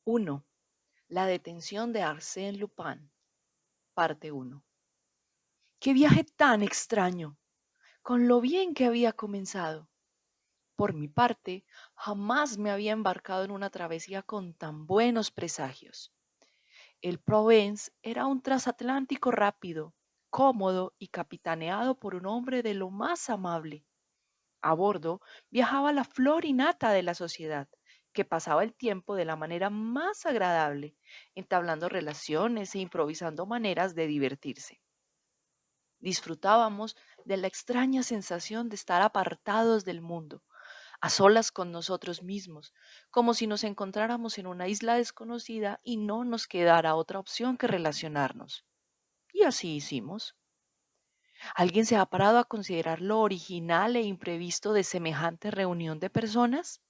1. La detención de Arsène Lupin, parte 1. ¡Qué viaje tan extraño! Con lo bien que había comenzado. Por mi parte, jamás me había embarcado en una travesía con tan buenos presagios. El Provence era un transatlántico rápido, cómodo y capitaneado por un hombre de lo más amable. A bordo viajaba la flor y nata de la sociedad, que pasaba el tiempo de la manera más agradable, entablando relaciones e improvisando maneras de divertirse. Disfrutábamos de la extraña sensación de estar apartados del mundo, a solas con nosotros mismos, como si nos encontráramos en una isla desconocida y no nos quedara otra opción que relacionarnos. Y así hicimos. ¿Alguien se ha parado a considerar lo original e imprevisto de semejante reunión de personas?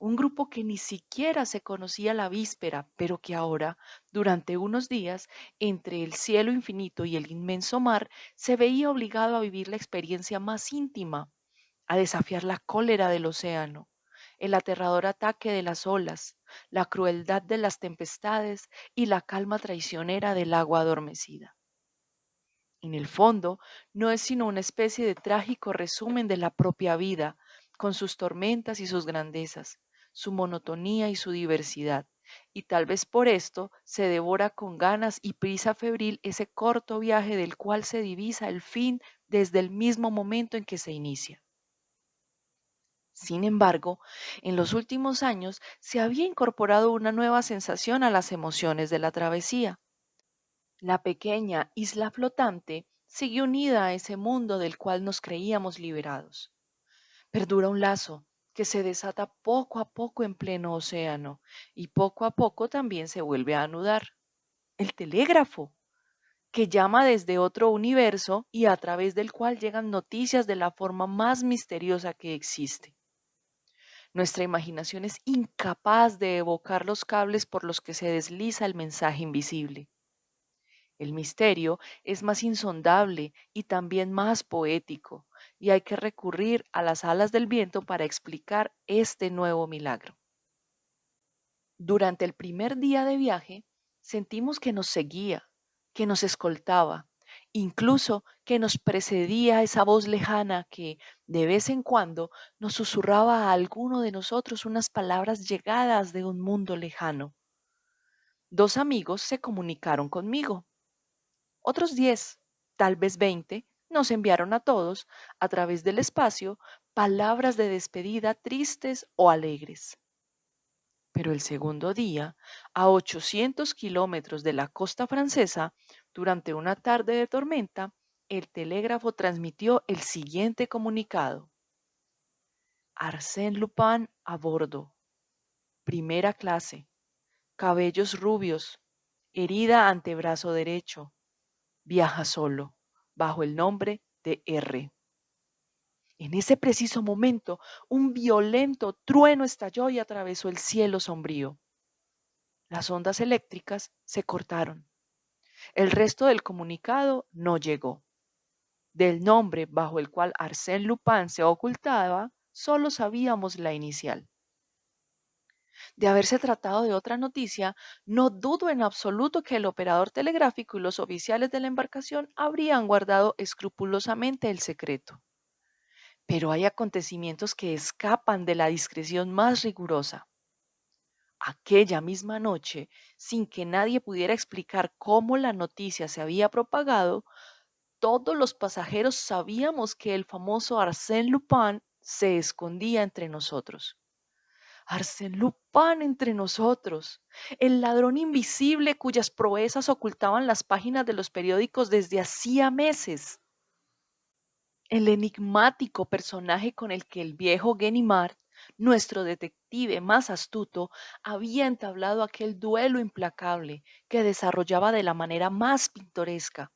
Un grupo que ni siquiera se conocía la víspera, pero que ahora, durante unos días, entre el cielo infinito y el inmenso mar, se veía obligado a vivir la experiencia más íntima, a desafiar la cólera del océano, el aterrador ataque de las olas, la crueldad de las tempestades y la calma traicionera del agua adormecida. En el fondo, no es sino una especie de trágico resumen de la propia vida, con sus tormentas y sus grandezas, su monotonía y su diversidad, y tal vez por esto se devora con ganas y prisa febril ese corto viaje del cual se divisa el fin desde el mismo momento en que se inicia. Sin embargo, en los últimos años se había incorporado una nueva sensación a las emociones de la travesía. La pequeña isla flotante sigue unida a ese mundo del cual nos creíamos liberados. Perdura un lazo que se desata poco a poco en pleno océano y poco a poco también se vuelve a anudar. El telégrafo, que llama desde otro universo y a través del cual llegan noticias de la forma más misteriosa que existe. Nuestra imaginación es incapaz de evocar los cables por los que se desliza el mensaje invisible. El misterio es más insondable y también más poético, y hay que recurrir a las alas del viento para explicar este nuevo milagro. Durante el primer día de viaje, sentimos que nos seguía, que nos escoltaba, incluso que nos precedía esa voz lejana que, de vez en cuando, nos susurraba a alguno de nosotros unas palabras llegadas de un mundo lejano. Dos amigos se comunicaron conmigo. Otros 10, tal vez 20, nos enviaron a todos, a través del espacio, palabras de despedida tristes o alegres. Pero el segundo día, a 800 kilómetros de la costa francesa, durante una tarde de tormenta, el telégrafo transmitió el siguiente comunicado. Arsène Lupin a bordo, primera clase, cabellos rubios, herida antebrazo derecho, viaja solo, bajo el nombre de R. En ese preciso momento, un violento trueno estalló y atravesó el cielo sombrío. Las ondas eléctricas se cortaron. El resto del comunicado no llegó. Del nombre bajo el cual Arsène Lupin se ocultaba, solo sabíamos la inicial. De haberse tratado de otra noticia, no dudo en absoluto que el operador telegráfico y los oficiales de la embarcación habrían guardado escrupulosamente el secreto. Pero hay acontecimientos que escapan de la discreción más rigurosa. Aquella misma noche, sin que nadie pudiera explicar cómo la noticia se había propagado, todos los pasajeros sabíamos que el famoso Arsène Lupin se escondía entre nosotros. Arsène Lupin entre nosotros, el ladrón invisible cuyas proezas ocultaban las páginas de los periódicos desde hacía meses. El enigmático personaje con el que el viejo Ganimard, nuestro detective más astuto, había entablado aquel duelo implacable que desarrollaba de la manera más pintoresca.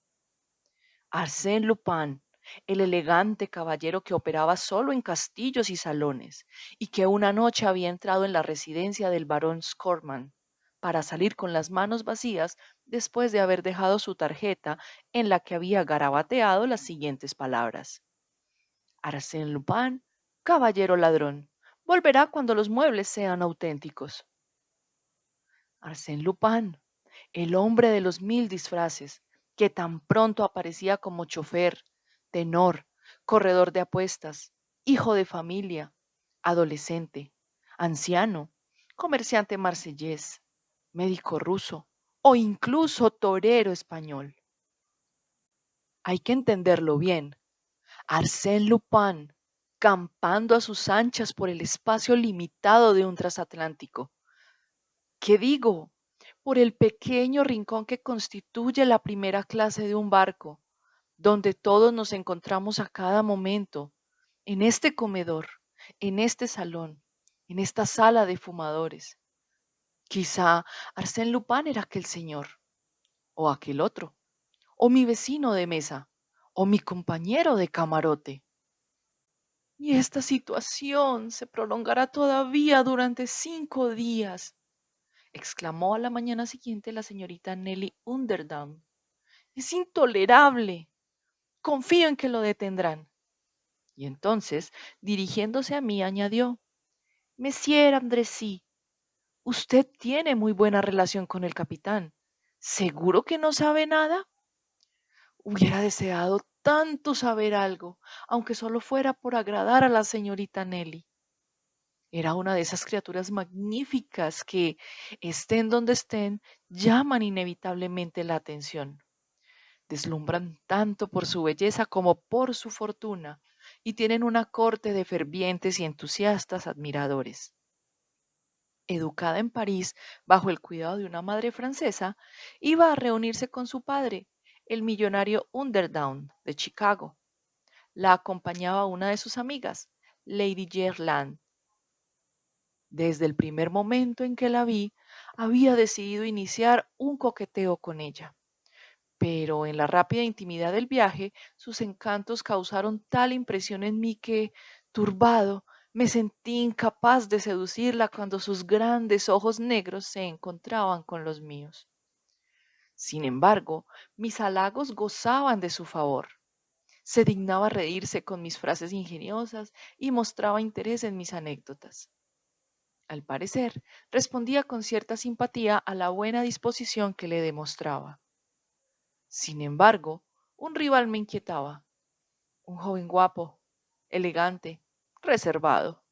Arsène Lupin, el elegante caballero que operaba solo en castillos y salones, y que una noche había entrado en la residencia del barón Scorman para salir con las manos vacías después de haber dejado su tarjeta en la que había garabateado las siguientes palabras. Arsène Lupin, caballero ladrón, volverá cuando los muebles sean auténticos. Arsène Lupin, el hombre de los mil disfraces, que tan pronto aparecía como chofer, tenor, corredor de apuestas, hijo de familia, adolescente, anciano, comerciante marsellés, médico ruso o incluso torero español. Hay que entenderlo bien. Arsène Lupin, campando a sus anchas por el espacio limitado de un transatlántico. ¿Qué digo? Por el pequeño rincón que constituye la primera clase de un barco, donde todos nos encontramos a cada momento, en este comedor, en este salón, en esta sala de fumadores. Quizá Arsène Lupin era aquel señor, o aquel otro, o mi vecino de mesa, o mi compañero de camarote. Y esta situación se prolongará todavía durante 5 días, exclamó a la mañana siguiente la señorita Nelly Underdown. Es intolerable. Confío en que lo detendrán. Y entonces, dirigiéndose a mí, añadió, Monsieur Andressy, usted tiene muy buena relación con el capitán. ¿Seguro que no sabe nada? Hubiera deseado tanto saber algo, aunque solo fuera por agradar a la señorita Nelly. Era una de esas criaturas magníficas que, estén donde estén, llaman inevitablemente la atención. Deslumbran tanto por su belleza como por su fortuna y tienen una corte de fervientes y entusiastas admiradores. Educada en París bajo el cuidado de una madre francesa, iba a reunirse con su padre, el millonario Underdown de Chicago. La acompañaba una de sus amigas, Lady Jerland. Desde el primer momento en que la vi, había decidido iniciar un coqueteo con ella. Pero en la rápida intimidad del viaje, sus encantos causaron tal impresión en mí que, turbado, me sentí incapaz de seducirla cuando sus grandes ojos negros se encontraban con los míos. Sin embargo, mis halagos gozaban de su favor. Se dignaba reírse con mis frases ingeniosas y mostraba interés en mis anécdotas. Al parecer, respondía con cierta simpatía a la buena disposición que le demostraba. Sin embargo, un rival me inquietaba, un joven guapo, elegante, reservado,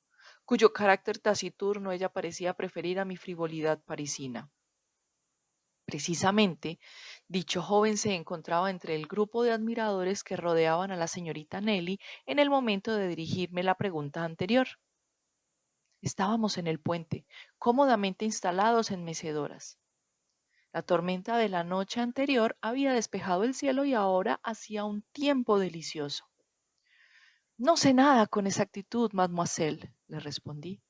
cuyo carácter taciturno ella parecía preferir a mi frivolidad parisina. Precisamente, dicho joven se encontraba entre el grupo de admiradores que rodeaban a la señorita Nelly en el momento de dirigirme la pregunta anterior. Estábamos en el puente, cómodamente instalados en mecedoras. La tormenta de la noche anterior había despejado el cielo y ahora hacía un tiempo delicioso. No sé nada con exactitud, mademoiselle, le respondí.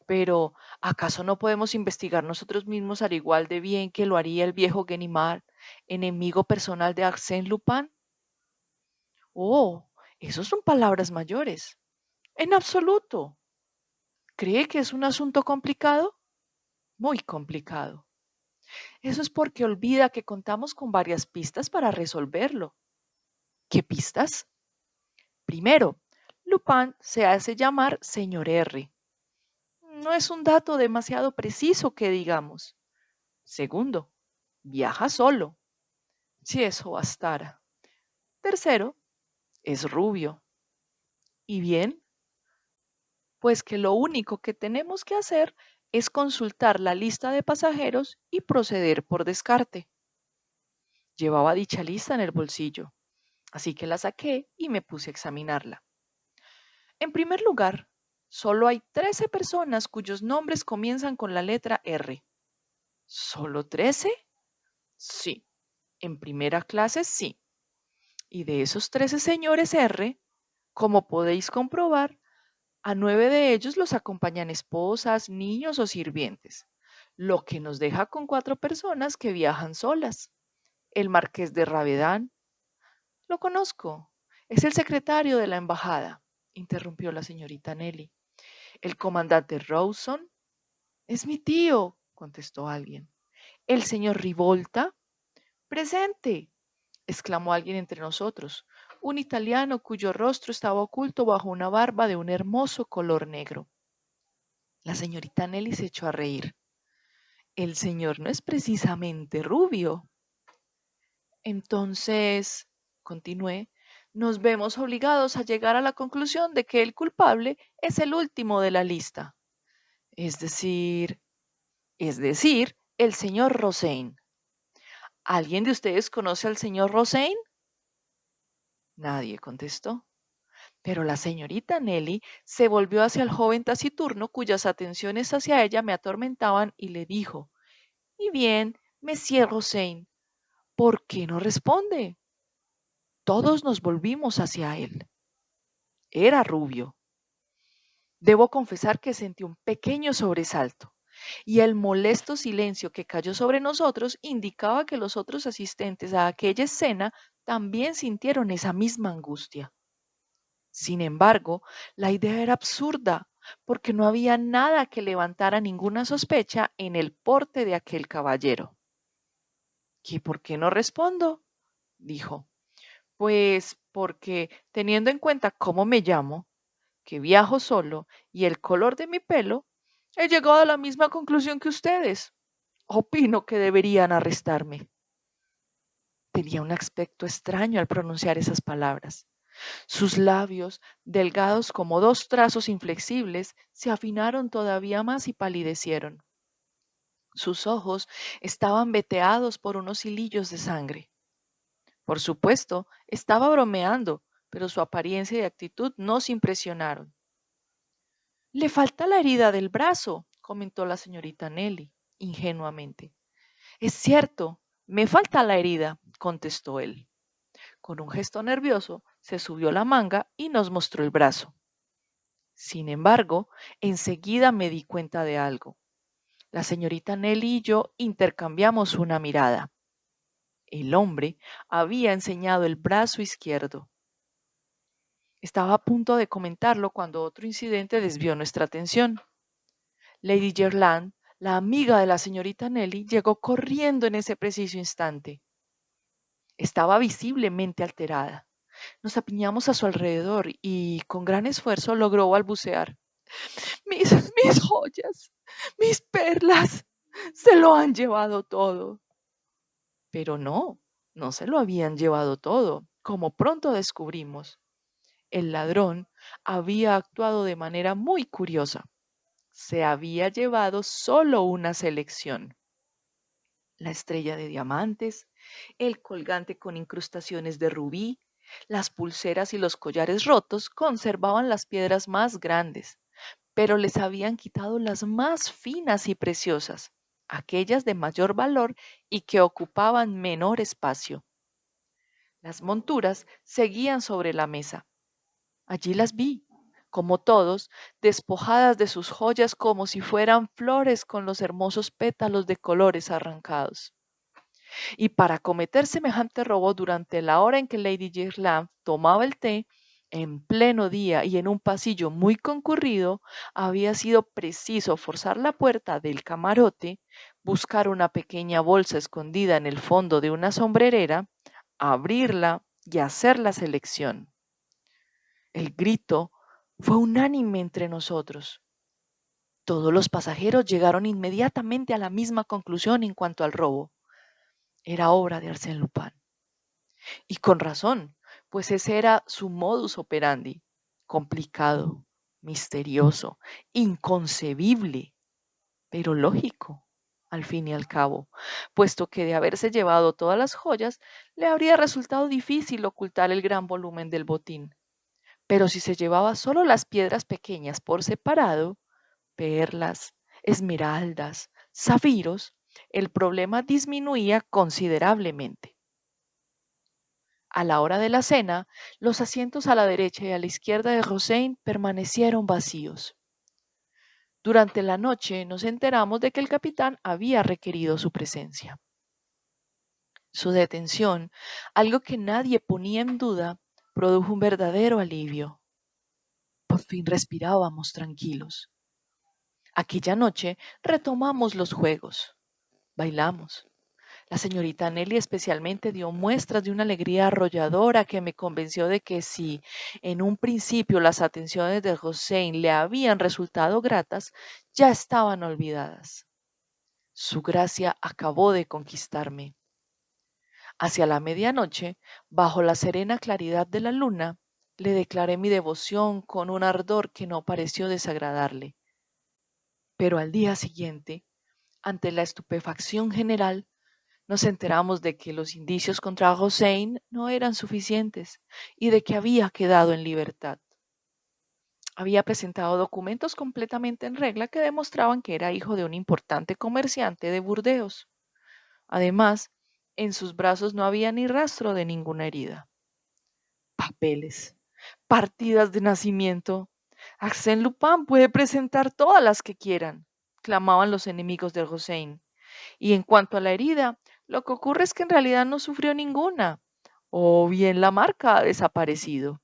Pero, ¿acaso no podemos investigar nosotros mismos al igual de bien que lo haría el viejo Ganimard, enemigo personal de Arsène Lupin? Oh, esos son palabras mayores. En absoluto. ¿Cree que es un asunto complicado? Muy complicado. Eso es porque olvida que contamos con varias pistas para resolverlo. ¿Qué pistas? Primero, Lupin se hace llamar señor R. No es un dato demasiado preciso que digamos. Segundo, viaja solo. Si eso bastara. Tercero, es rubio. ¿Y bien? Pues que lo único que tenemos que hacer es consultar la lista de pasajeros y proceder por descarte. Llevaba dicha lista en el bolsillo, así que la saqué y me puse a examinarla. En primer lugar, solo hay 13 personas cuyos nombres comienzan con la letra R. ¿Solo 13? Sí. En primera clase, sí. Y de esos 13 señores R, como podéis comprobar, a 9 de ellos los acompañan esposas, niños o sirvientes, lo que nos deja con 4 personas que viajan solas. El marqués de Ravedán, lo conozco, es el secretario de la embajada, interrumpió la señorita Nelly. El comandante Rawson, es mi tío, contestó alguien. El señor Rivolta, presente, exclamó alguien entre nosotros, un italiano cuyo rostro estaba oculto bajo una barba de un hermoso color negro. La señorita Nelly se echó a reír. el señor no es precisamente rubio. Entonces, continué, nos vemos obligados a llegar a la conclusión de que el culpable es el último de la lista, es decir, el señor Rosein. ¿Alguien de ustedes conoce al señor Rosein? Nadie contestó. Pero la señorita Nelly se volvió hacia el joven taciturno cuyas atenciones hacia ella me atormentaban y le dijo, y bien, Monsieur Rosein, ¿por qué no responde? Todos nos volvimos hacia él. Era rubio. Debo confesar que sentí un pequeño sobresalto, y el molesto silencio que cayó sobre nosotros indicaba que los otros asistentes a aquella escena también sintieron esa misma angustia. Sin embargo, la idea era absurda, porque no había nada que levantara ninguna sospecha en el porte de aquel caballero. ¿Y por qué no respondo? Dijo. Pues porque, teniendo en cuenta cómo me llamo, que viajo solo y el color de mi pelo, he llegado a la misma conclusión que ustedes. Opino que deberían arrestarme. Tenía un aspecto extraño al pronunciar esas palabras. Sus labios, delgados como dos trazos inflexibles, se afinaron todavía más y palidecieron. Sus ojos estaban veteados por unos hilillos de sangre. Por supuesto, estaba bromeando, pero su apariencia y actitud nos impresionaron. Le falta la herida del brazo, comentó la señorita Nelly, ingenuamente. Es cierto, me falta la herida, contestó él. Con un gesto nervioso, se subió la manga y nos mostró el brazo. Sin embargo, enseguida me di cuenta de algo. La señorita Nelly y yo intercambiamos una mirada. El hombre había enseñado el brazo izquierdo. Estaba a punto de comentarlo cuando otro incidente desvió nuestra atención. Lady Gerland, la amiga de la señorita Nelly, llegó corriendo en ese preciso instante. Estaba visiblemente alterada. Nos apiñamos a su alrededor y, con gran esfuerzo, logró balbucear. Mis, mis joyas, mis perlas, se lo han llevado todo. Pero no se lo habían llevado todo, como pronto descubrimos. El ladrón había actuado de manera muy curiosa. Se había llevado solo una selección. La estrella de diamantes, el colgante con incrustaciones de rubí, las pulseras y los collares rotos conservaban las piedras más grandes, pero les habían quitado las más finas y preciosas, aquellas de mayor valor y que ocupaban menor espacio. Las monturas seguían sobre la mesa. Allí las vi, como todos, despojadas de sus joyas como si fueran flores con los hermosos pétalos de colores arrancados. Y para cometer semejante robo durante la hora en que Lady Girland tomaba el té, en pleno día y en un pasillo muy concurrido, había sido preciso forzar la puerta del camarote, buscar una pequeña bolsa escondida en el fondo de una sombrerera, abrirla y hacer la selección. El grito fue unánime entre nosotros. Todos los pasajeros llegaron inmediatamente a la misma conclusión en cuanto al robo. Era obra de Arsène Lupin. Y con razón, pues ese era su modus operandi, complicado, misterioso, inconcebible, pero lógico, al fin y al cabo, puesto que de haberse llevado todas las joyas, le habría resultado difícil ocultar el gran volumen del botín. Pero si se llevaba solo las piedras pequeñas por separado, perlas, esmeraldas, zafiros, el problema disminuía considerablemente. A la hora de la cena, los asientos a la derecha y a la izquierda de Rosein permanecieron vacíos. Durante la noche nos enteramos de que el capitán había requerido su presencia. Su detención, algo que nadie ponía en duda, produjo un verdadero alivio. Por fin respirábamos tranquilos. Aquella noche retomamos los juegos. Bailamos. La señorita Nelly especialmente dio muestras de una alegría arrolladora que me convenció de que si en un principio las atenciones de Hossein le habían resultado gratas, ya estaban olvidadas. Su gracia acabó de conquistarme. Hacia la medianoche, bajo la serena claridad de la luna, le declaré mi devoción con un ardor que no pareció desagradarle. Pero al día siguiente, ante la estupefacción general, nos enteramos de que los indicios contra Hossein no eran suficientes y de que había quedado en libertad. Había presentado documentos completamente en regla que demostraban que era hijo de un importante comerciante de Burdeos. Además, en sus brazos no había ni rastro de ninguna herida. Papeles, partidas de nacimiento. Arsène Lupin puede presentar todas las que quieran, clamaban los enemigos de Hossein. Y en cuanto a la herida, lo que ocurre es que en realidad no sufrió ninguna, o bien la marca ha desaparecido.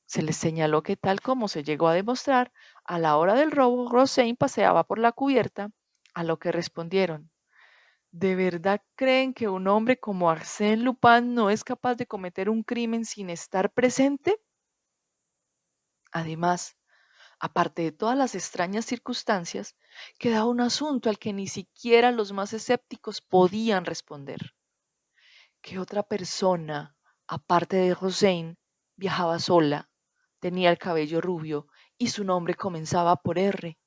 Se les señaló que tal como se llegó a demostrar, a la hora del robo, Hossein paseaba por la cubierta, a lo que respondieron: ¿de verdad creen que un hombre como Arsène Lupin no es capaz de cometer un crimen sin estar presente? Además, aparte de todas las extrañas circunstancias, quedaba un asunto al que ni siquiera los más escépticos podían responder. ¿Qué otra persona, aparte de Hossein, viajaba sola, tenía el cabello rubio y su nombre comenzaba por R?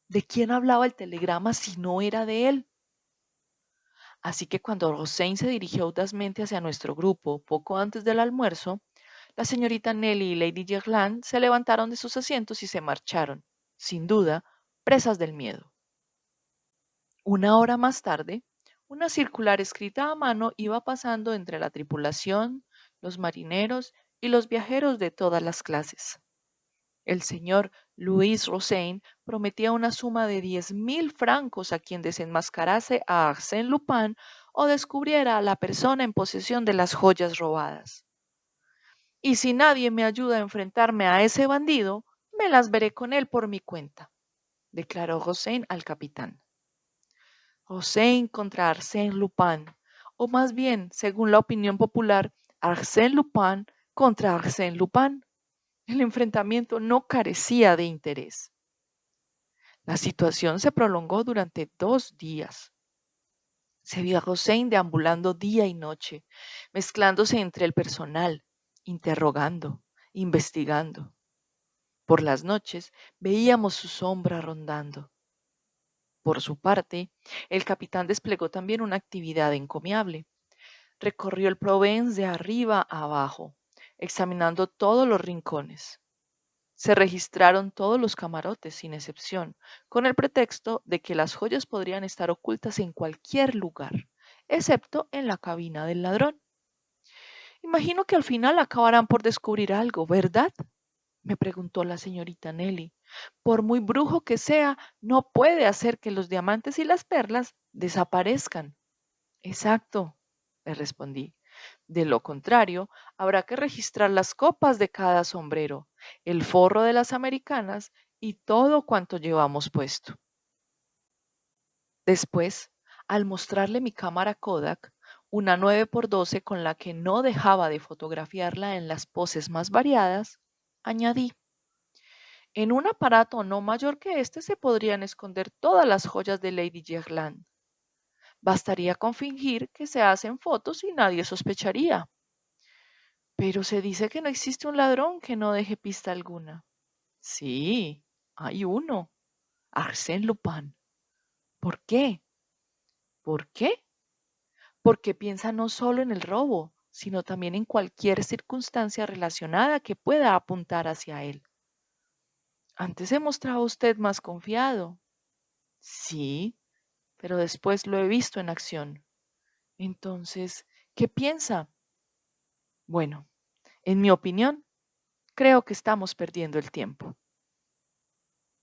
¿De quién hablaba el telegrama si no era de él? Así que cuando Hossein se dirigió audazmente hacia nuestro grupo poco antes del almuerzo, la señorita Nelly y Lady Jerland se levantaron de sus asientos y se marcharon, sin duda, presas del miedo. Una hora más tarde, una circular escrita a mano iba pasando entre la tripulación, los marineros y los viajeros de todas las clases. El señor Louis Rozaine prometía una suma de 10.000 francos a quien desenmascarase a Arsène Lupin o descubriera a la persona en posesión de las joyas robadas. Y si nadie me ayuda a enfrentarme a ese bandido, me las veré con él por mi cuenta, declaró Rozaine al capitán. Hossein contra Arsène Lupin, o más bien, según la opinión popular, Arsène Lupin contra Arsène Lupin. El enfrentamiento no carecía de interés. La situación se prolongó durante 2 días. Se vio a Hossein deambulando día y noche, mezclándose entre el personal, interrogando, investigando. Por las noches veíamos su sombra rondando. Por su parte, el capitán desplegó también una actividad encomiable. Recorrió el Provence de arriba a abajo, examinando todos los rincones. Se registraron todos los camarotes, sin excepción, con el pretexto de que las joyas podrían estar ocultas en cualquier lugar, excepto en la cabina del ladrón. Imagino que al final acabarán por descubrir algo, ¿verdad? Me preguntó la señorita Nelly. Por muy brujo que sea, no puede hacer que los diamantes y las perlas desaparezcan. Exacto, le respondí. De lo contrario, habrá que registrar las copas de cada sombrero, el forro de las americanas y todo cuanto llevamos puesto. Después, al mostrarle mi cámara Kodak, una 9x12 con la que no dejaba de fotografiarla en las poses más variadas, añadí: en un aparato no mayor que este se podrían esconder todas las joyas de Lady Jerland. Bastaría con fingir que se hacen fotos y nadie sospecharía. Pero se dice que no existe un ladrón que no deje pista alguna. Sí, hay uno, Arsène Lupin. ¿Por qué? ¿Por qué? Porque piensa no solo en el robo, sino también en cualquier circunstancia relacionada que pueda apuntar hacia él. Antes se mostraba usted más confiado. Sí, pero después lo he visto en acción. Entonces, ¿qué piensa? Bueno, en mi opinión, creo que estamos perdiendo el tiempo.